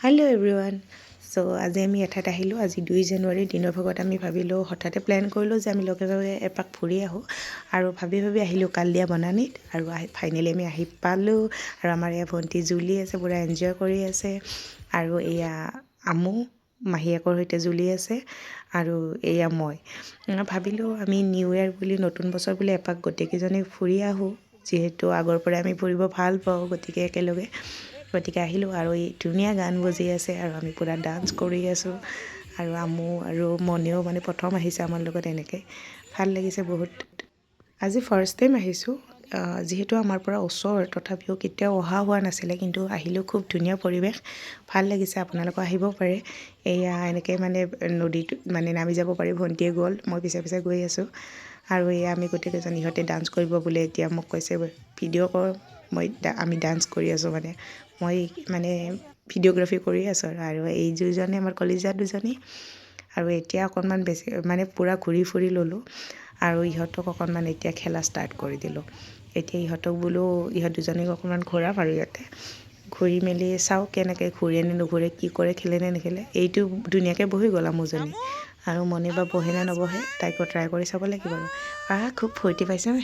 Hello' everyone. আজি আমি এঠাইত আহিলোঁ। আজি 2 জানুৱাৰী দিনৰ ভাগত আমি ভাবিলোঁ, হঠাতে প্লেন কৰিলোঁ যে আমি লগে ভাগে এপাক ফুৰি আহোঁ। আৰু ভাবি আহিলোঁ কালিয়া বনানীত। আৰু ফাইনেলি আমি আহি পালোঁ। আৰু আমাৰ এয়া ভণ্টি জুলি আছে, পূৰা এনজয় কৰি আছে। আৰু এয়া আমু মাহীয়েকৰ সৈতে জুলি আছে। আৰু এয়া মই ভাবিলোঁ আমি নিউ ইয়েৰ বুলি, নতুন বছৰ বুলি এপাক গোটেইকেইজনী ফুৰি আহোঁ। যিহেতু আগৰ পৰাই আমি ফুৰিব ভাল পাওঁ, গতিকে একেলগে আহিলোঁ। আৰু এই ধুনীয়া গান বজি আছে আৰু আমি পূৰা ডান্স কৰি আছোঁ। আৰু আমু আৰু মনেও মানে প্ৰথম আহিছে আমাৰ লগত, এনেকৈ ভাল লাগিছে বহুত। আজি ফাৰ্ষ্ট টাইম আহিছোঁ। যিহেতু আমাৰ পৰা ওচৰ, তথাপিও কেতিয়াও অহা হোৱা নাছিলে, কিন্তু আহিলোঁ। খুব ধুনীয়া পৰিৱেশ, ভাল লাগিছে। আপোনালোকে আহিব পাৰে। এয়া এনেকৈ মানে নদীত মানে নামি যাব পাৰি। ভণ্টিয়ে গ'ল, মই পিছে পিছে গৈ আছোঁ। আৰু এয়া আমি গোটেইকেইজন, ইহঁতে ডান্স কৰিব বোলে। এতিয়া মোক কৈছে ভিডিঅ' কৰ। আমি ডান্স কৰি আছোঁ, মই ভিডিঅ'গ্ৰাফী কৰি আছোঁ। আৰু এই দুজনী আমাৰ কলিজা দুজনী। আৰু এতিয়া অকণমান বেছি মানে পূৰা ঘূৰি ফুৰি ল'লোঁ। আৰু ইহঁতক অকণমান এতিয়া খেলা ষ্টাৰ্ট কৰি দিলোঁ। এতিয়া ইহঁতক বোলো, ইহঁত দুজনীক অকণমান ঘূৰাম। আৰু ইয়াতে ঘূৰি মেলি চাওঁ কেনেকৈ ঘূৰে নে নুঘূৰে, কি কৰে, খেলে নে নেখেলে। এইটো ধুনীয়াকৈ বহি গ'ল আমুজনী। আৰু মনে বা বহে নে নবহে, তাইকো ট্ৰাই কৰি চাব লাগিব। আৰু খুব ফূৰ্তি পাইছে নে?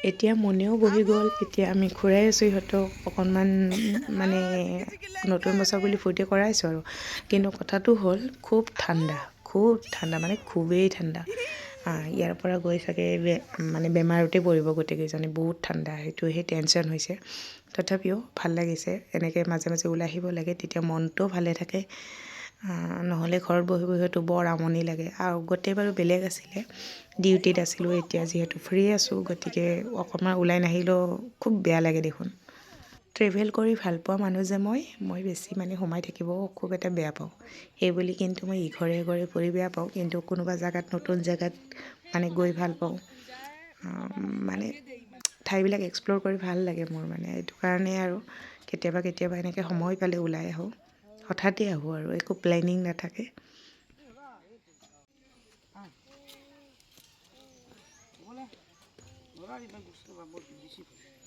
এতিয়া মনেও বহি গ'ল। এতিয়া আমি ঘূৰাই আছোঁ ইহঁতক অকণমান, মানে নতুন বছৰ বুলি ফূৰ্তি কৰাইছোঁ আৰু। কিন্তু কথাটো হ'ল, খুব ঠাণ্ডা, মানে খুবেই ঠাণ্ডা। ইয়াৰ পৰা গৈ চাগে মানে বেমাৰতে পৰিব গোটেইকেইজনী। বহুত ঠাণ্ডা, সেইটোহে টেনশ্যন হৈছে। তথাপিও ভাল লাগিছে। এনেকৈ মাজে মাজে ওলাই আহিব লাগে, তেতিয়া মনটোও ভালে থাকে। নহ'লে ঘৰত বহি বহিতো বৰ আমনি লাগে। আৰু গোটেই বাৰু বেলেগ আছিলে, ডিউটিত আছিলোঁ। এতিয়া যিহেতু ফ্ৰী আছোঁ, গতিকে অকণমান ওলাই নাহিলেও খুব বেয়া লাগে দেখোন। ট্ৰেভেল কৰি ভাল পোৱা মানুহ যে মই বেছি মানে সোমাই থাকিব খুব এটা বেয়া পাওঁ। সেইবুলি কিন্তু মই ইঘৰে সিঘৰে ফুৰি বেয়া পাওঁ, কিন্তু কোনোবা জেগাত, নতুন জেগাত মানে গৈ ভাল পাওঁ। মানে ঠাইবিলাক এক্সপ্ল'ৰ কৰি ভাল লাগে মোৰ, এইটো কাৰণে। আৰু কেতিয়াবা এনেকৈ সময় পালে ওলাই আহোঁ। হঠাতে আহোঁ আৰু একো প্লেনিং নাথাকে।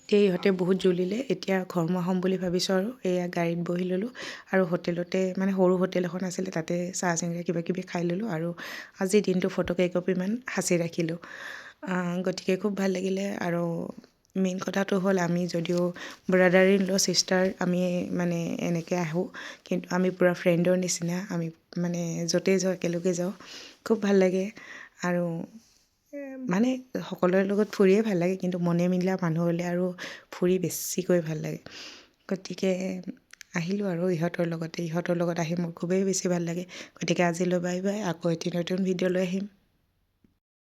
এতিয়া ইহঁতে বহুত জ্বলিলে। এতিয়া ঘৰমুৱা হ'ম বুলি ভাবিছোঁ। আৰু এয়া গাড়ীত বহি ল'লোঁ। আৰু হোটেলতে, সৰু হোটেল এখন আছিলে, তাতে চাহ চিঙৰা কিবাকিবি খাই ল'লোঁ। আৰু আজিৰ দিনটো ফটো কেইকপিমান সাঁচি ৰাখিলোঁ। গতিকে খুব ভাল লাগিলে। আৰু মেইন কথাটো হ'ল, আমি যদিও ব্ৰাদাৰ ইন ল' ছিষ্টাৰ, আমি এনেকৈ আহোঁ, কিন্তু আমি পূৰা ফ্ৰেণ্ডৰ নিচিনা। আমি য'তেই যাওঁ একেলগে যাওঁ, খুব ভাল লাগে। আৰু সকলোৰে লগত ফুৰিয়ে ভাল লাগে, কিন্তু মনে মিলা মানুহ হ'লে আৰু ফুৰি বেছিকৈ ভাল লাগে। গতিকে আহিলোঁ আৰু ইহঁতৰ লগত আহি মোৰ খুবেই বেছি ভাল লাগে। গতিকে আজিলৈ বাই বাই। আকৌ এটি নতুন ভিডিঅ' লৈ আহিম।